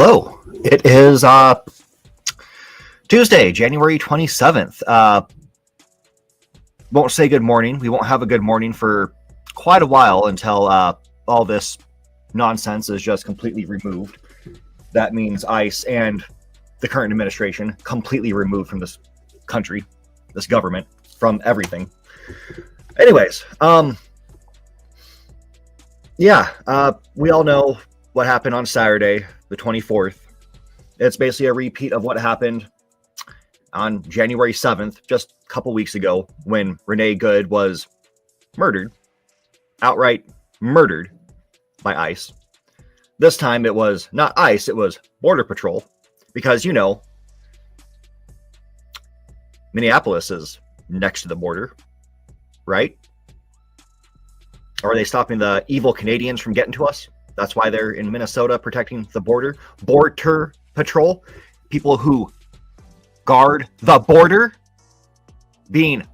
Hello. It is Tuesday, January 27th. Won't say good morning. We won't have a good morning for quite a while until all this nonsense is just completely removed. That means ICE and the current administration completely removed from this country, this government, from everything. Anyways, we all know what happened on Saturday, the 24th. It's basically a repeat of what happened on January 7th, just a couple weeks ago, when Renee Good was murdered, outright murdered by ICE. This time it was not ICE, it was Border Patrol, because, you know, Minneapolis is next to the border, right? Or are they stopping the evil Canadians from getting to us? That's why they're in Minnesota protecting the border. Border Patrol, people who guard the border, being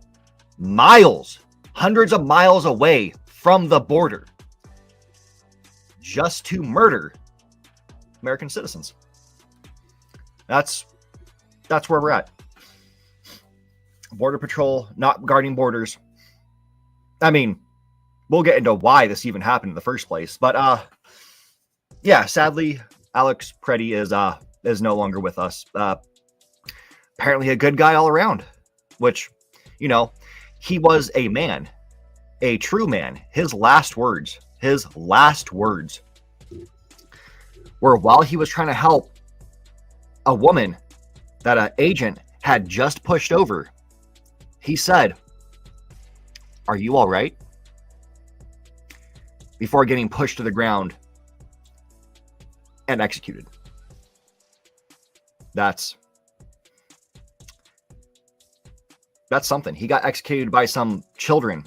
miles, hundreds of miles away from the border, just to murder American citizens. That's where we're at. Border Patrol not guarding borders. I mean, we'll get into why this even happened in the first place, but sadly, Alex Preddy is no longer with us. Apparently a good guy all around, which, you know, he was a man, a true man. His last words were, while he was trying to help a woman that an agent had just pushed over, he said, "Are you all right?" Before getting pushed to the ground and executed. That's something. He got executed by some children,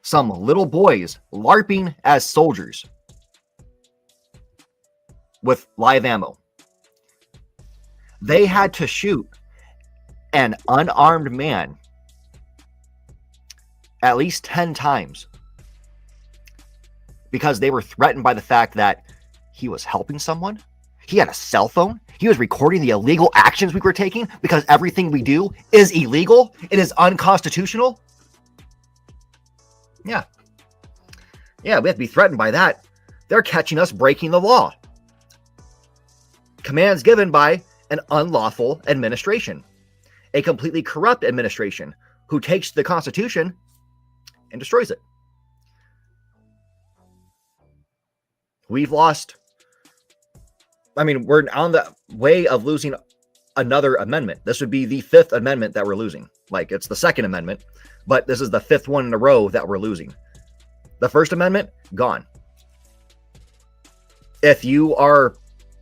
some little boys LARPing as soldiers with live ammo. They had to shoot an unarmed man at least 10 times because they were threatened by the fact that he was helping someone. He had a cell phone. He was recording the illegal actions we were taking because everything we do is illegal. It is unconstitutional. Yeah, we have to be threatened by that. They're catching us breaking the law. Commands given by an unlawful administration, a completely corrupt administration who takes the Constitution and destroys it. We've lost. We're on the way of losing another amendment. This would be the fifth amendment that we're losing. Like, it's the Second Amendment, but this is the fifth one in a row that we're losing. The First Amendment, gone. If you are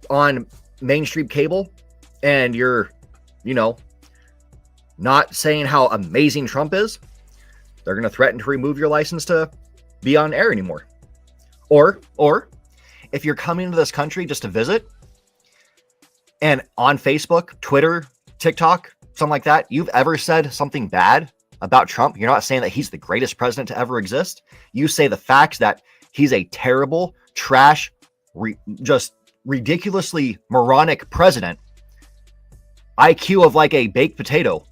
on mainstream cable and you're, not saying how amazing Trump is, they're going to threaten to remove your license to be on air anymore. Or if you're coming to this country just to visit, and on Facebook, Twitter, TikTok, something like that, you've ever said something bad about Trump, you're not saying that he's the greatest president to ever exist. You say the facts that he's a terrible, trash, just ridiculously moronic president, IQ of like a baked potato.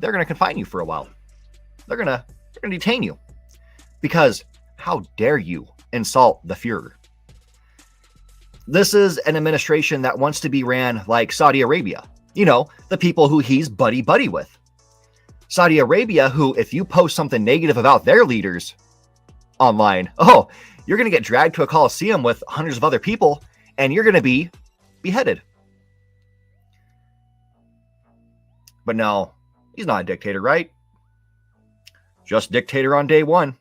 They're going to confine you for a while. They're going to detain you. Because how dare you insult the Fuhrer? This is an administration that wants to be ran like Saudi Arabia. The people who he's buddy-buddy with. Saudi Arabia, who, if you post something negative about their leaders online, you're going to get dragged to a coliseum with hundreds of other people, and you're going to be beheaded. But no, he's not a dictator, right? Just dictator on day one.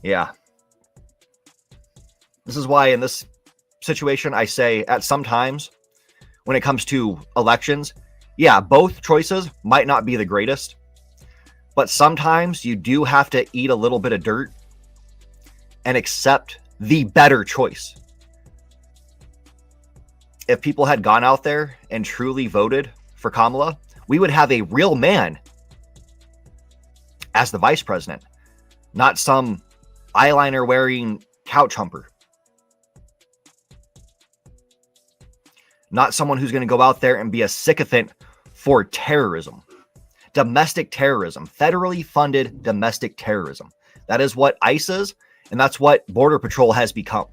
Yeah. This is why in this situation, I say at some times when it comes to elections, both choices might not be the greatest, but sometimes you do have to eat a little bit of dirt and accept the better choice. If people had gone out there and truly voted for Kamala, we would have a real man as the vice president, not some eyeliner wearing couch humper. Not someone who's going to go out there and be a sycophant for terrorism. Domestic terrorism. Federally funded domestic terrorism. That is what ICE is, and that's what Border Patrol has become.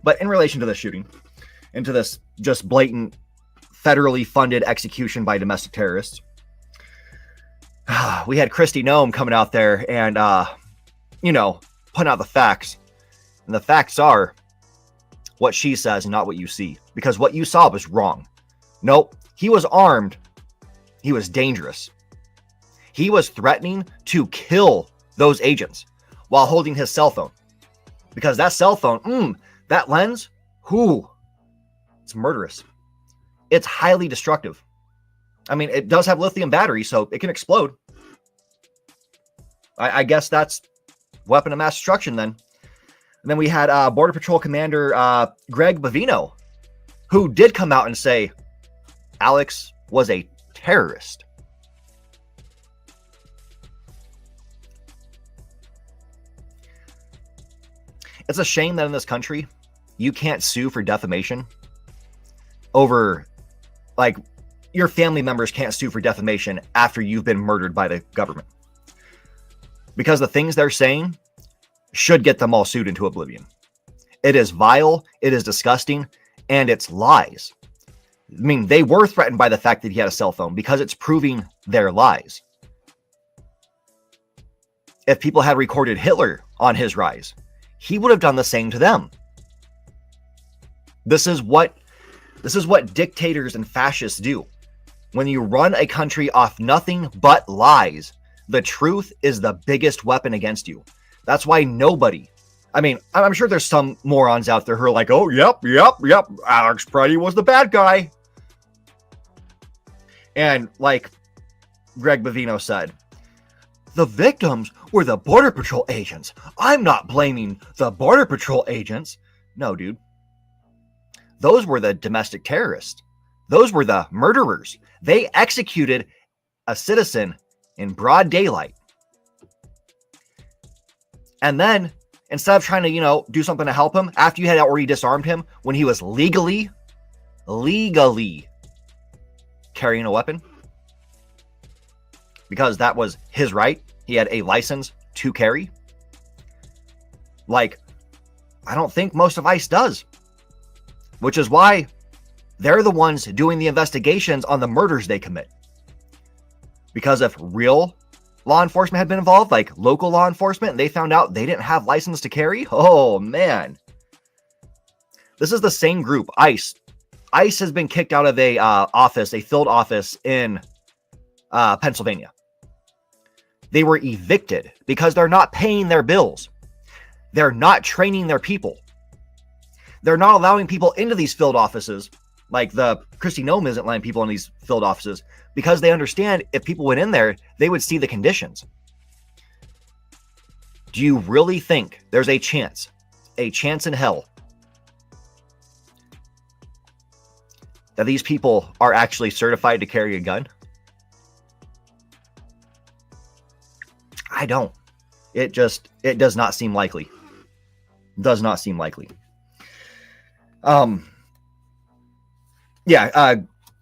But in relation to this shooting, and to this just blatant federally funded execution by domestic terrorists, we had Kristi Noem coming out there and, putting out the facts. And the facts are what she says and not what you see. Because what you saw was wrong. Nope. He was armed. He was dangerous. He was threatening to kill those agents while holding his cell phone. Because that cell phone, that lens, it's murderous. It's highly destructive. I mean, it does have lithium battery, so it can explode. I guess that's weapon of mass destruction then. And then we had Border Patrol Commander Greg Bavino, who did come out and say Alex was a terrorist. It's a shame that in this country, you can't sue for defamation over, like, your family members can't sue for defamation after you've been murdered by the government. Because the things they're saying should get them all sued into oblivion. It is vile, it is disgusting, and it's lies. I mean, they were threatened by the fact that he had a cell phone because it's proving their lies. If people had recorded Hitler on his rise, he would have done the same to them. This is what dictators and fascists do. When you run a country off nothing but lies, the truth is the biggest weapon against you. That's why nobody, I mean, I'm sure there's some morons out there who are like, oh, yep, Alex Preddy was the bad guy. And like Greg Bavino said, the victims were the Border Patrol agents. I'm not blaming the Border Patrol agents. No, dude. Those were the domestic terrorists. Those were the murderers. They executed a citizen in broad daylight. And then, instead of trying to, do something to help him, after you had already disarmed him, when he was legally carrying a weapon, because that was his right, he had a license to carry. Like, I don't think most of ICE does. Which is why they're the ones doing the investigations on the murders they commit. Because if real law enforcement had been involved, like local law enforcement, and they found out they didn't have license to carry, oh man. This is the same group, ICE. ICE has been kicked out of a field office in Pennsylvania. They were evicted because they're not paying their bills. They're not training their people. They're not allowing people into these field offices. Like the Kristi Noem isn't letting people in these field offices because they understand if people went in there, they would see the conditions. Do you really think there's a chance in hell, that these people are actually certified to carry a gun? I don't. It does not seem likely. Does not seem likely.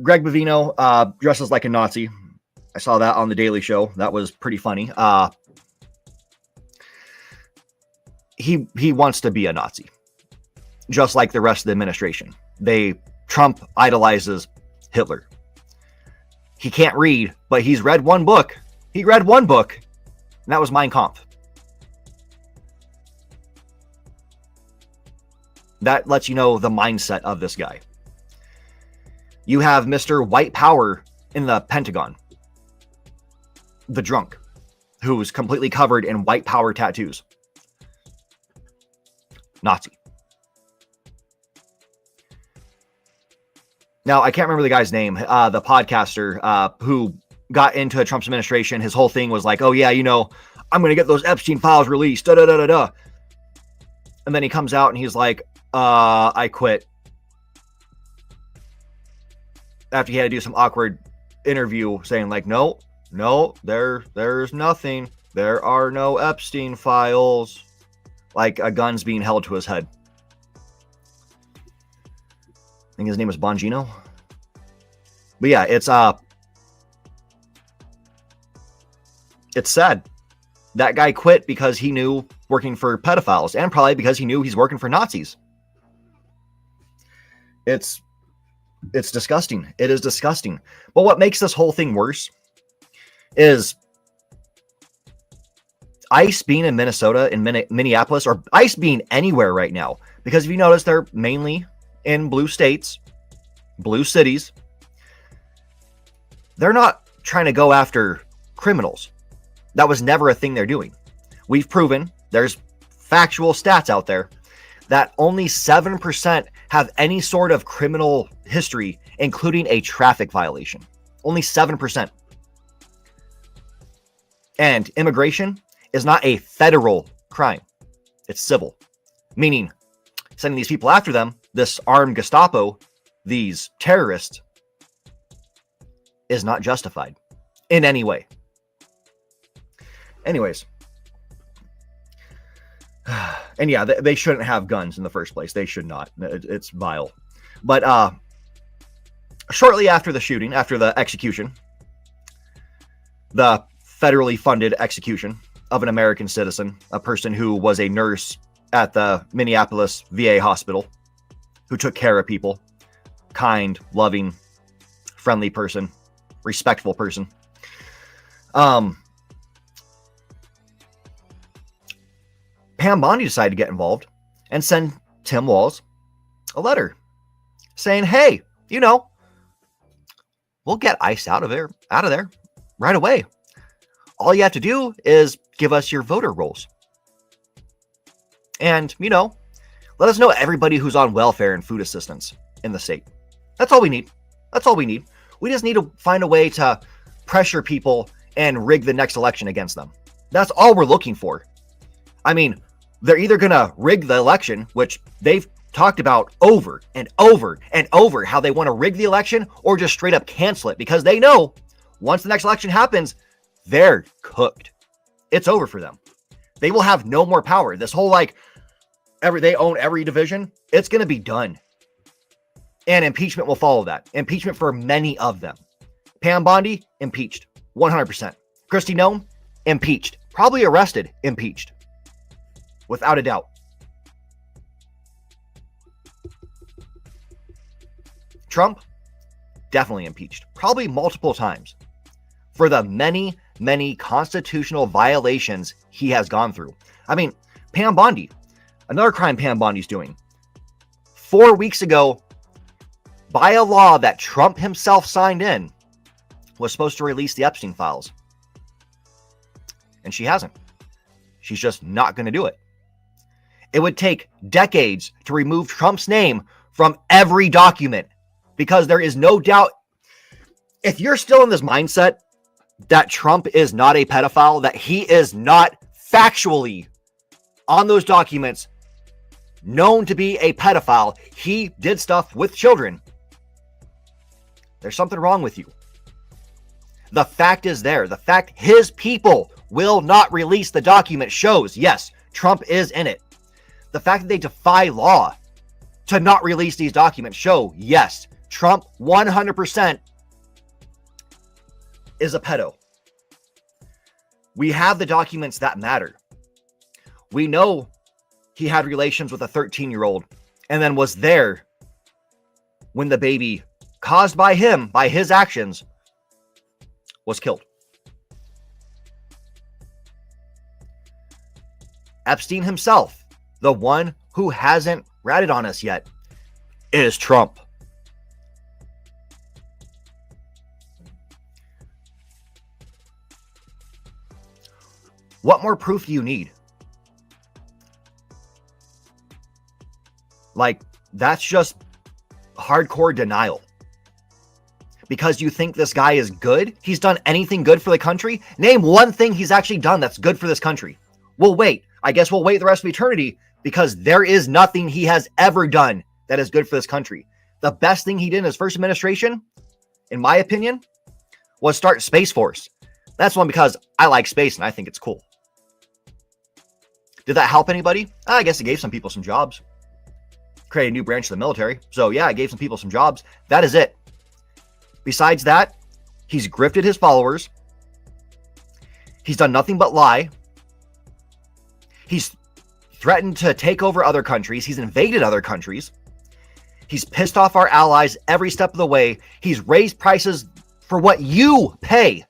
Greg Bavino dresses like a Nazi. I saw that on the Daily Show. That was pretty funny. He wants to be a Nazi, just like the rest of the administration. Trump idolizes Hitler. He can't read, but he's read one book. He read one book, and that was Mein Kampf. That lets you know the mindset of this guy. You have Mr. White Power in the Pentagon, the drunk, who's completely covered in white power tattoos. Nazi. Now, I can't remember the guy's name, the podcaster who got into Trump's administration. His whole thing was like, oh yeah, I'm going to get those Epstein files released, And then he comes out and he's like, I quit. After he had to do some awkward interview saying like, no, there's nothing. There are no Epstein files. like a gun's being held to his head. I think his name was Bongino. But yeah, it's sad. That guy quit because he knew working for pedophiles, and probably because he knew he's working for Nazis. It's disgusting. It is disgusting. But what makes this whole thing worse is ICE being in Minnesota, in Minneapolis, or ICE being anywhere right now. Because if you notice, they're mainly in blue states, blue cities. They're not trying to go after criminals. That was never a thing they're doing. We've proven, there's factual stats out there, that only 7% have any sort of criminal history, including a traffic violation. Only 7%. And immigration is not a federal crime. It's civil. Meaning, sending these people after them, this armed Gestapo, these terrorists, is not justified in any way. Anyways. And yeah, they shouldn't have guns in the first place. They should not. It's vile. But shortly after the shooting, after the execution, the federally funded execution of an American citizen, a person who was a nurse at the Minneapolis VA hospital, who took care of people, kind, loving, friendly person, respectful person. Pam Bondi decided to get involved and send Tim Walz a letter saying, hey, we'll get ICE out of there right away. All you have to do is give us your voter rolls. And, let us know everybody who's on welfare and food assistance in the state. That's all we need. That's all we need. We just need to find a way to pressure people and rig the next election against them. That's all we're looking for. I mean, they're either going to rig the election, which they've talked about over and over and over, how they want to rig the election, or just straight up cancel it, because they know once the next election happens, they're cooked. It's over for them. They will have no more power. This whole they own every division. It's going to be done. And impeachment will follow that. Impeachment for many of them. Pam Bondi, impeached. 100%. Kristi Noem, impeached. Probably arrested, impeached. Without a doubt. Trump, definitely impeached. Probably multiple times. For the many, many constitutional violations he has gone through. I mean, Pam Bondi, another crime Pam Bondi's doing. 4 weeks ago, by a law that Trump himself signed in, was supposed to release the Epstein files. And she hasn't. She's just not going to do it. It would take decades to remove Trump's name from every document, because there is no doubt, if you're still in this mindset that Trump is not a pedophile, that he is not factually on those documents known to be a pedophile, he did stuff with children, there's something wrong with you. The fact is there. The fact his people will not release the document shows, yes, Trump is in it. The fact that they defy law to not release these documents show, yes, Trump 100% is a pedo. We have the documents that matter. We know he had relations with a 13-year-old and then was there when the baby, caused by him, by his actions, was killed. Epstein himself, the one who hasn't ratted on us yet, is Trump. What more proof do you need? That's just hardcore denial. Because you think this guy is good? He's done anything good for the country? Name one thing he's actually done that's good for this country. We'll wait. I guess we'll wait the rest of eternity, because there is nothing he has ever done that is good for this country. The best thing he did in his first administration, in my opinion, was start Space Force. That's one because I like space and I think it's cool. Did that help anybody? I guess it gave some people some jobs. Create a new branch of the military. So yeah, it gave some people some jobs. That is it. Besides that, he's grifted his followers. He's done nothing but lie. He's threatened to take over other countries. He's invaded other countries. He's pissed off our allies every step of the way. He's raised prices for what you pay.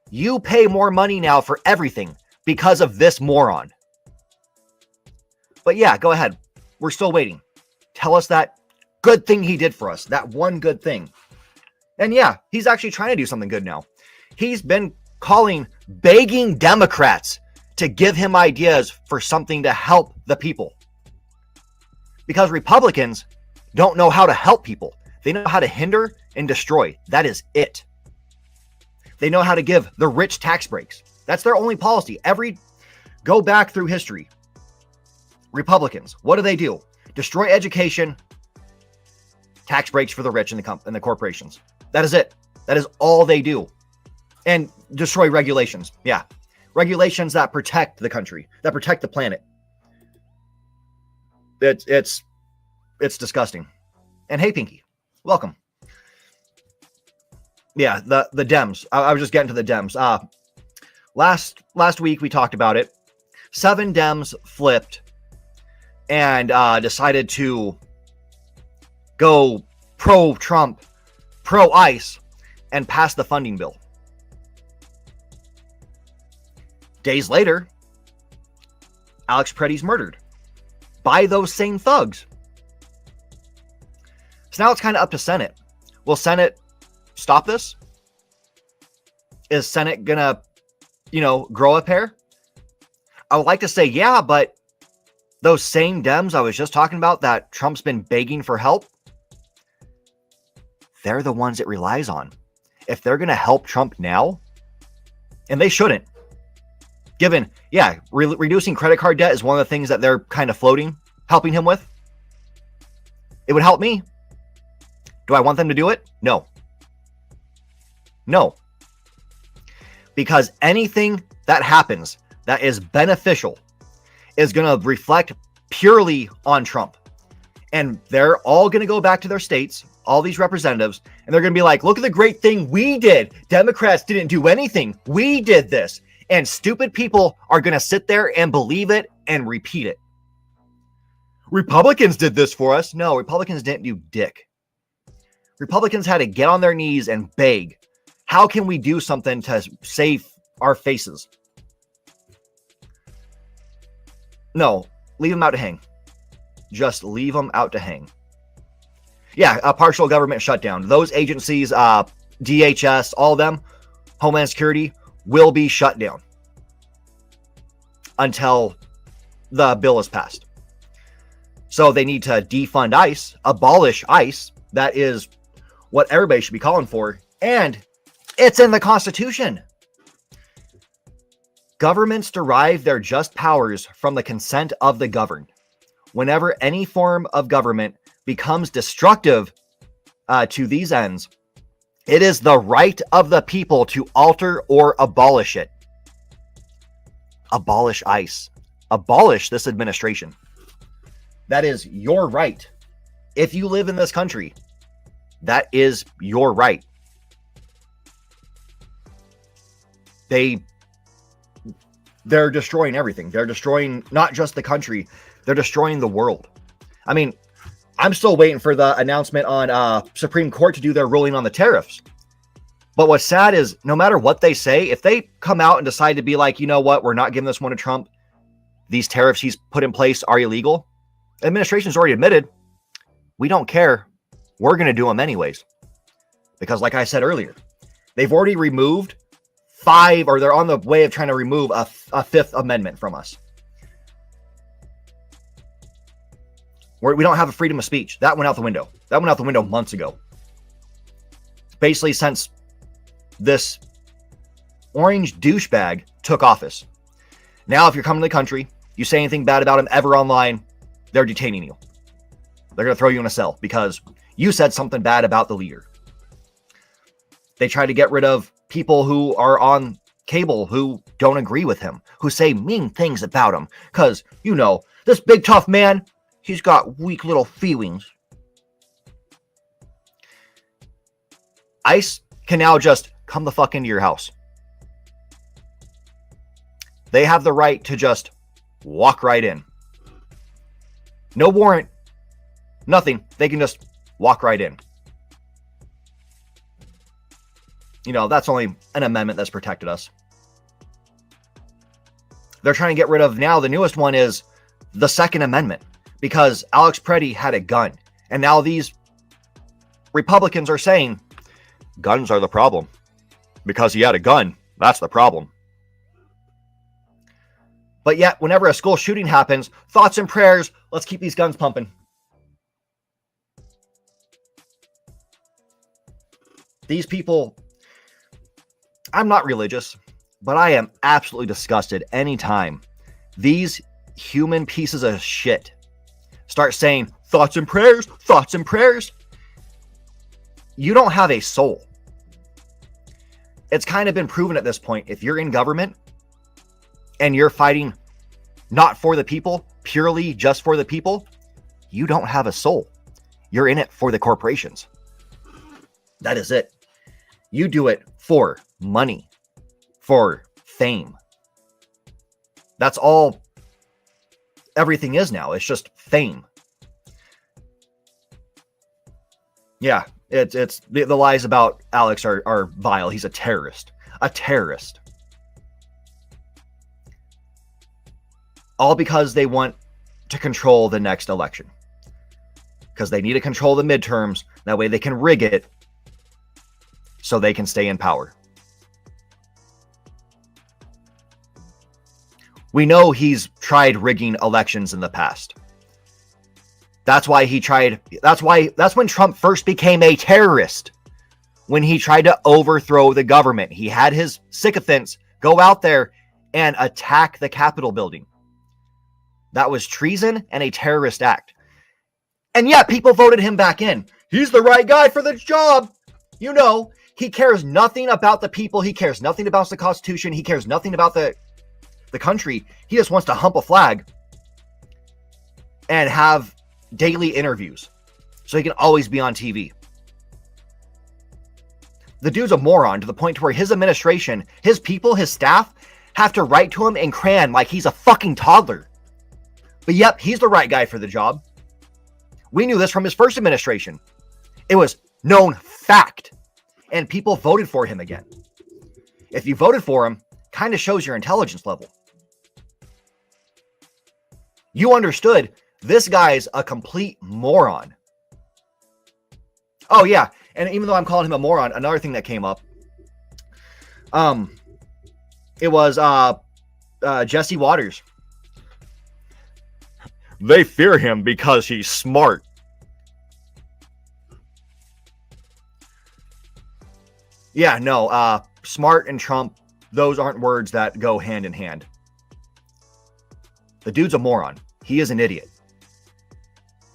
You pay more money now for everything because of this moron. But yeah, go ahead. We're still waiting. Tell us that good thing he did for us. That one good thing. And yeah, he's actually trying to do something good now. He's been begging Democrats to give him ideas for something to help the people. Because Republicans don't know how to help people. They know how to hinder and destroy. That is it. They know how to give the rich tax breaks. That's their only policy. Go back through history. Republicans, what do? Destroy education, tax breaks for the rich and the corporations. That is it. That is all they do. And destroy regulations. Yeah. Regulations that protect the country, that protect the planet. It's disgusting. And hey, Pinky, welcome. Yeah, the Dems. I was just getting to the Dems. Last week we talked about it. 7 Dems flipped and decided to go pro-Trump, pro-ICE, and pass the funding bill. Days later, Alex Preddy's murdered by those same thugs. So now it's kind of up to Senate. Will Senate stop this? Is Senate gonna, grow a pair? I would like to say yeah, but those same Dems I was just talking about that Trump's been begging for help, they're the ones it relies on. If they're gonna help Trump now, and they shouldn't, given, reducing credit card debt is one of the things that they're kind of helping him with. It would help me. Do I want them to do it? No. No. Because anything that happens that is beneficial is going to reflect purely on Trump. And they're all going to go back to their states, all these representatives, and they're going to be like, look at the great thing we did. Democrats didn't do anything. We did this. And stupid people are going to sit there and believe it and repeat it. Republicans did this for us. No, Republicans didn't do dick. Republicans had to get on their knees and beg. How can we do something to save our faces? No, leave them out to hang. Just leave them out to hang. Yeah, a partial government shutdown. Those agencies, DHS, all of them, Homeland Security, will be shut down until the bill is passed. So they need to defund ICE, abolish ICE. That is what everybody should be calling for. And it's in the Constitution. Governments derive their just powers from the consent of the governed. Whenever any form of government becomes destructive to these ends, it is the right of the people to alter or abolish it. Abolish ICE. Abolish this administration. That is your right. If you live in this country, that is your right. They're destroying everything. They're destroying not just the country, they're destroying the world. I mean, I'm still waiting for the announcement on Supreme Court to do their ruling on the tariffs. But what's sad is no matter what they say, if they come out and decide to be like, you know what, we're not giving this one to Trump, these tariffs he's put in place are illegal, the administration's already admitted, we don't care. We're going to do them anyways. Because like I said earlier, they've already removed 5, or they're on the way of trying to remove a 5th Amendment from us. We don't have a freedom of speech. That went out the window. That went out the window months ago. Basically, since this orange douchebag took office. Now, if you're coming to the country, you say anything bad about him ever online, they're detaining you. They're going to throw you in a cell because you said something bad about the leader. They try to get rid of people who are on cable who don't agree with him, who say mean things about him. Because, this big tough man, he's got weak little feelings. ICE can now just come the fuck into your house. They have the right to just walk right in. No warrant, nothing. They can just walk right in. That's only an amendment that's protected us. They're trying to get rid of now. The newest one is the Second Amendment, because Alex Preddy had a gun. And now these Republicans are saying guns are the problem. Because he had a gun, that's the problem. But yet, whenever a school shooting happens, thoughts and prayers, let's keep these guns pumping. These people, I'm not religious, but I am absolutely disgusted anytime these human pieces of shit start saying thoughts and prayers, thoughts and prayers. You don't have a soul. It's kind of been proven at this point. If you're in government and you're fighting not for the people, purely just for the people, you don't have a soul. You're in it for the corporations. That is it. You do it for money, for fame. That's all everything is now. It's just fame. Yeah, it's the lies about Alex are vile. He's a terrorist. A terrorist. All because they want to control the next election. Because they need to control the midterms. That way they can rig it so they can stay in power. We know he's tried rigging elections in the past. That's when Trump first became a terrorist. When he tried to overthrow the government. He had his sycophants go out there and attack the Capitol building. That was treason and a terrorist act. And yet people voted him back in. He's the right guy for the job. He cares nothing about the people. He cares nothing about the Constitution. He cares nothing about the country. He just wants to hump a flag and have daily interviews so he can always be on TV. The dude's a moron to the point to where his administration, his people, his staff have to write to him in crayon like he's a fucking toddler. But yep, he's the right guy for the job. We knew this from his first administration. It was known fact. And people voted for him again. If you voted for him, kind of shows your intelligence level. You understood this guy's a complete moron. Oh yeah, and even though I'm calling him a moron, another thing that came up, it was Jesse Waters. They fear him because he's smart. Yeah, no, smart and Trump, those aren't words that go hand in hand. The dude's a moron. He is an idiot.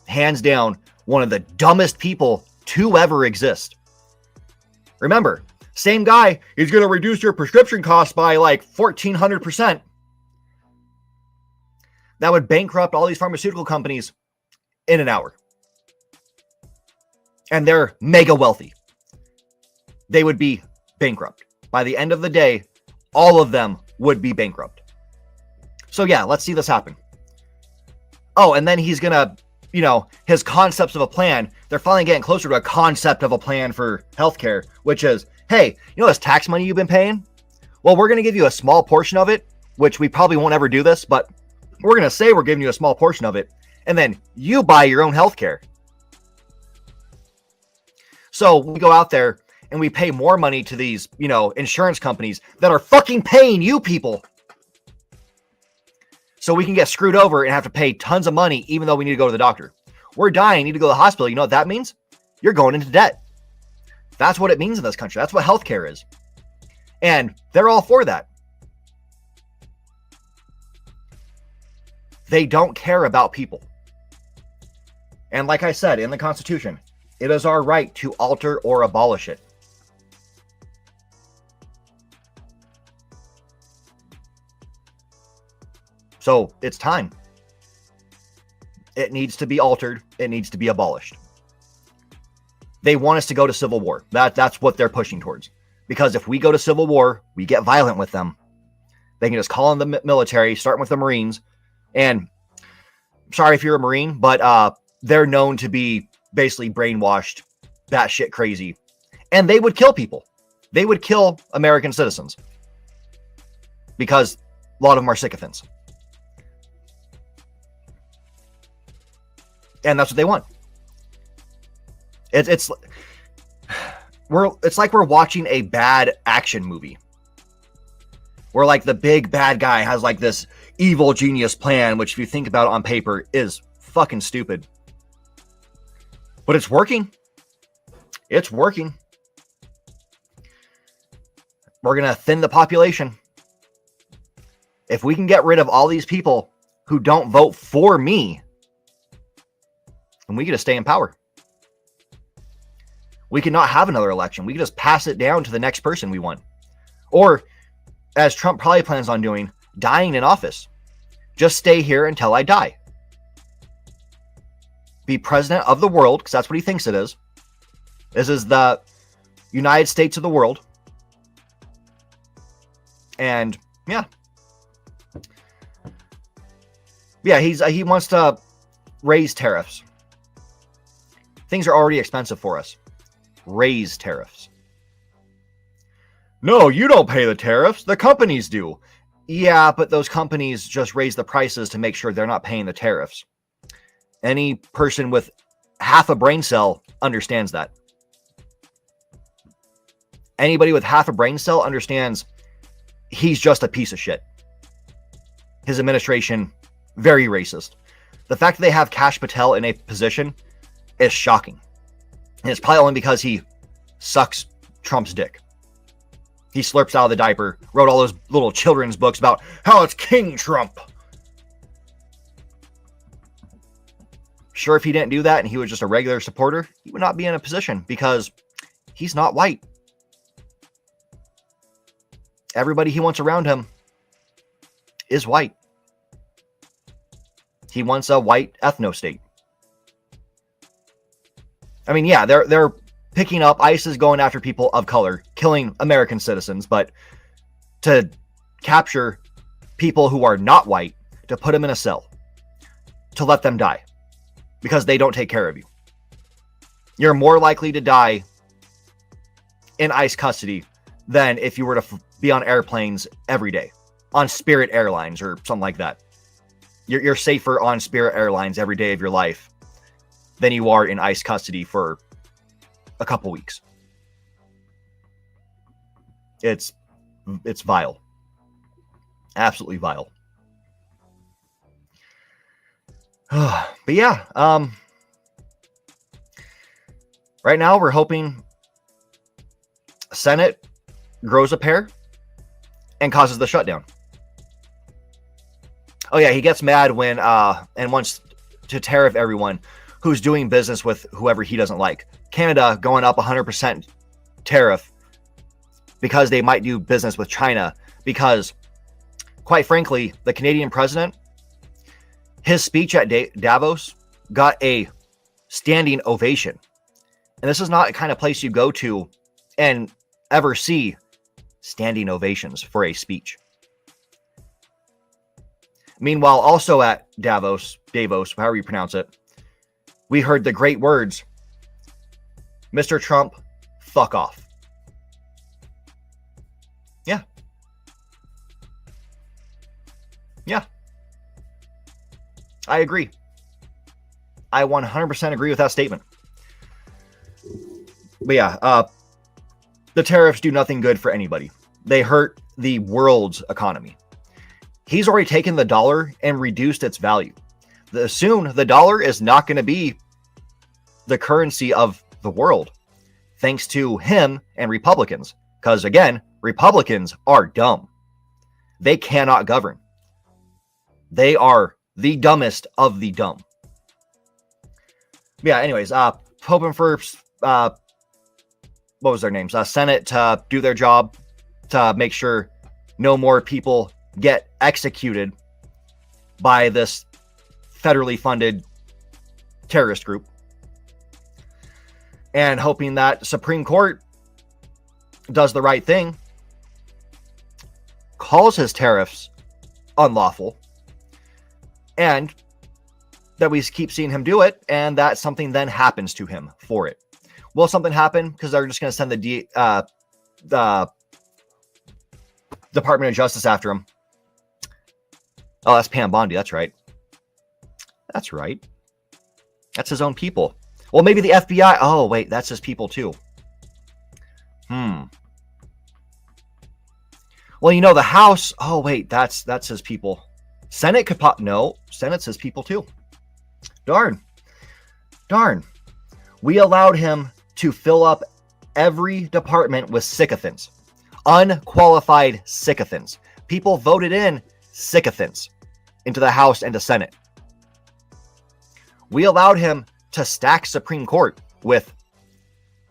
Hands down, one of the dumbest people to ever exist. Remember, same guy, he's going to reduce your prescription costs by like 1,400%. That would bankrupt all these pharmaceutical companies in an hour. And they're mega wealthy. They would be bankrupt. By the end of the day, all of them would be bankrupt. So yeah, let's see this happen. Oh, and then he's going to, his concepts of a plan, they're finally getting closer to a concept of a plan for healthcare, which is, hey, this tax money you've been paying? Well, we're going to give you a small portion of it, which we probably won't ever do this, but we're going to say we're giving you a small portion of it, and then you buy your own healthcare. So we go out there and we pay more money to these, insurance companies that are fucking paying you people. So we can get screwed over and have to pay tons of money, even though we need to go to the doctor. We're dying, need to go to the hospital. You know what that means? You're going into debt. That's what it means in this country. That's what healthcare is. And they're all for that. They don't care about people. And like I said, in the Constitution, it is our right to alter or abolish it. So it's time. It needs to be altered. It needs to be abolished. They want us to go to civil war. That's what they're pushing towards. Because if we go to civil war, we get violent with them. They can just call in the military, starting with the Marines. And sorry if you're a Marine, but they're known to be basically brainwashed, batshit crazy. And they would kill people. They would kill American citizens. Because a lot of them are sycophants. And that's what they want. It's like we're watching a bad action movie. Where like the big bad guy has like this evil genius plan, which if you think about it on paper is fucking stupid. But it's working. It's working. We're going to thin the population. If we can get rid of all these people who don't vote for me, then we get to stay in power. We cannot have another election. We can just pass it down to the next person we want. Or, as Trump probably plans on doing, dying in office. Just stay here until I die. Be president of the world, because that's what he thinks it is. This is the United States of the world. And, yeah. Yeah, he wants to raise tariffs. Things are already expensive for us. Raise tariffs. No, you don't pay the tariffs. The companies do. Yeah, but those companies just raise the prices to make sure they're not paying the tariffs. Any person with half a brain cell understands that. Anybody with half a brain cell understands he's just a piece of shit. His administration, very racist. The fact that they have Kash Patel in a position is shocking. And it's probably only because he sucks Trump's dick. He slurps out of the diaper, wrote all those little children's books about how it's King Trump. Sure, if he didn't do that and he was just a regular supporter, he would not be in a position because he's not white. Everybody he wants around him is white. He wants a white ethno-state. I mean, yeah, they're picking up, ICE is going after people of color, killing American citizens, but to capture people who are not white, to put them in a cell, to let them die, because they don't take care of you. You're more likely to die in ICE custody than if you were to be on airplanes every day, on Spirit Airlines or something like that. You're safer on Spirit Airlines every day of your life than you are in ICE custody for a couple weeks. It's vile. Absolutely vile. But yeah, right now we're hoping Senate grows a pair and causes the shutdown. Oh yeah, he gets mad when and wants to tariff everyone who's doing business with whoever he doesn't like. Canada going up 100% tariff because they might do business with China. Because, quite frankly, the Canadian president, his speech at Davos got a standing ovation. And this is not a kind of place you go to and ever see standing ovations for a speech. Meanwhile, also at Davos, however you pronounce it, we heard the great words, Mr. Trump, fuck off. Yeah. Yeah. I agree. I 100% agree with that statement. But yeah, the tariffs do nothing good for anybody. They hurt the world's economy. He's already taken the dollar and reduced its value. Soon, the dollar is not going to be the currency of the world, thanks to him and Republicans. Because again, Republicans are dumb. They cannot govern. They are the dumbest of the dumb. Yeah, anyways, hoping for, what was their names? Senate to do their job to make sure no more people get executed by this federally funded terrorist group, and hoping that Supreme Court does the right thing, calls his tariffs unlawful, and that we keep seeing him do it, and that something then happens to him for it. Will something happen? Because they're just going to send the Department of Justice after him. Oh, that's Pam Bondi. That's right. That's right. That's his own people. Well, maybe the FBI. Oh, wait, that's his people too. Well, you know, the House. Oh, wait, that's his people. Senate could pop. No, Senate's his people too. Darn. We allowed him to fill up every department with sycophants. Unqualified sycophants. People voted in sycophants into the House and the Senate. We allowed him to stack Supreme Court with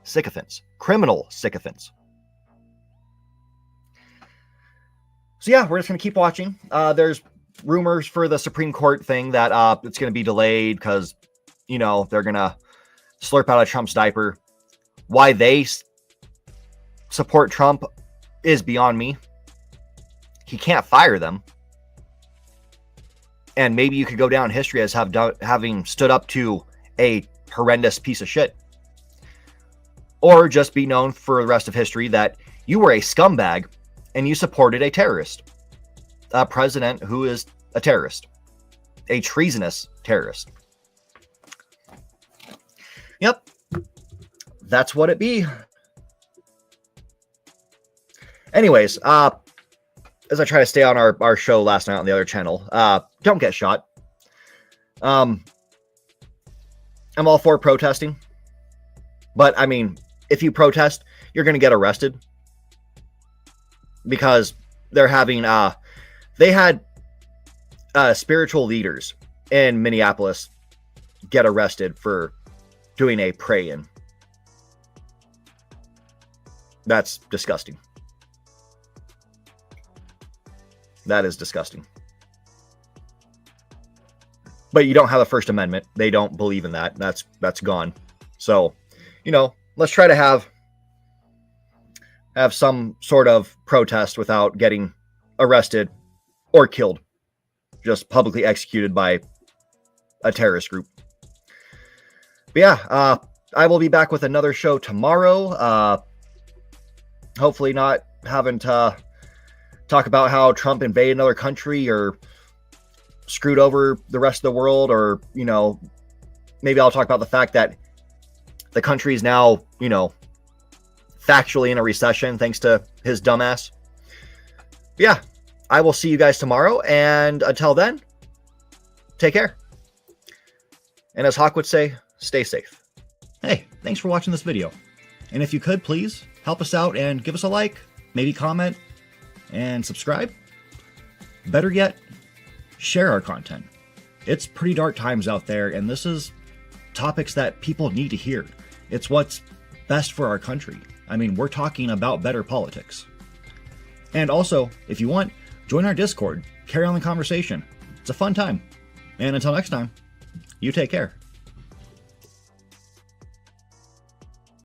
sycophants, criminal sycophants. So yeah, we're just going to keep watching. There's rumors for the Supreme Court thing that it's going to be delayed because, you know, they're going to slurp out of Trump's diaper. Why they support Trump is beyond me. He can't fire them. And maybe you could go down in history as having stood up to a horrendous piece of shit. Or just be known for the rest of history that you were a scumbag and you supported a terrorist. A president who is a terrorist. A treasonous terrorist. Yep. That's what it be. Anyways, as I try to stay on our show last night on the other channel, don't get shot. I'm all for protesting. But, I mean, if you protest, you're going to get arrested. Because they're having, they had spiritual leaders in Minneapolis get arrested for doing a pray-in. That's disgusting. That is disgusting. But you don't have a First Amendment. They don't believe in that. That's gone. So, you know, let's try to have some sort of protest without getting arrested or killed. Just publicly executed by a terrorist group. But yeah, I will be back with another show tomorrow. Hopefully not having to talk about how Trump invaded another country or screwed over the rest of the world, or, you know, maybe I'll talk about the fact that the country is now, you know, factually in a recession thanks to his dumbass. But yeah, I will see you guys tomorrow, and until then, take care. And as Hawk would say, stay safe. Hey, thanks for watching this video. And if you could, please help us out and give us a like, maybe comment, and subscribe. Better yet, share our content. It's pretty dark times out there, and this is topics that people need to hear. It's what's best for our country. I mean, we're talking about better politics. And also, if you want, join our Discord. Carry on the conversation. It's a fun time. And until next time, you take care.